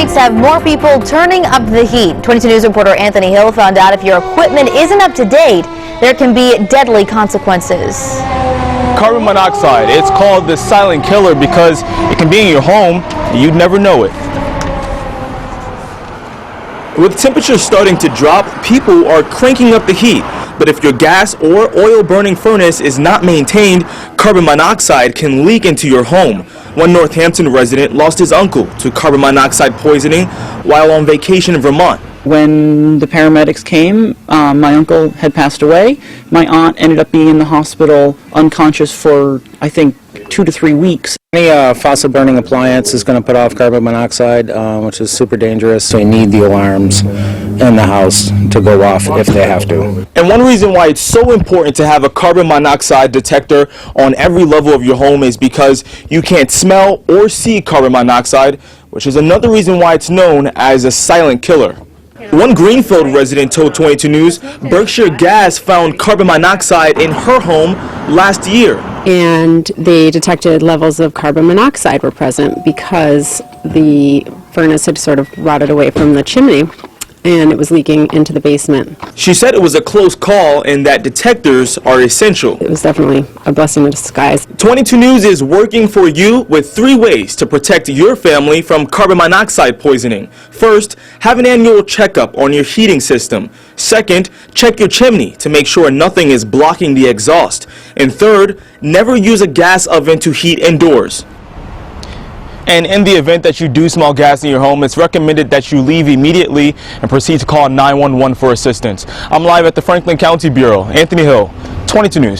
nights have more people turning up the heat. 22 News reporter Anthony Hill found out if your equipment isn't up to date, there can be deadly consequences. Carbon monoxide, it's called the silent killer because it can be in your home and you'd never know it. With temperatures starting to drop, people are cranking up the heat. But if your gas or oil burning furnace is not maintained, carbon monoxide can leak into your home. One Northampton resident lost his uncle to carbon monoxide poisoning while on vacation in Vermont. When the paramedics came, my uncle had passed away. My aunt ended up being in the hospital unconscious for, I think, 2 to 3 weeks. Any fossil burning appliance is going to put off carbon monoxide, which is super dangerous. So you need the alarms in the house to go off if they have to. And one reason why it's so important to have a carbon monoxide detector on every level of your home is because you can't smell or see carbon monoxide, which is another reason why it's known as a silent killer. One Greenfield resident told 22 News Berkshire Gas found carbon monoxide in her home last year. And they detected levels of carbon monoxide were present because the furnace had sort of rotted away from the chimney and it was leaking into the basement. She said it was a close call and that detectors are essential. It was definitely a blessing in disguise. 22 News is working for you with 3 ways to protect your family from carbon monoxide poisoning. First, have an annual checkup on your heating system. Second, check your chimney to make sure nothing is blocking the exhaust. And third, never use a gas oven to heat indoors. And in the event that you do smell gas in your home, it's recommended that you leave immediately and proceed to call 911 for assistance. I'm live at the Franklin County Bureau. Anthony Hill, 22 News.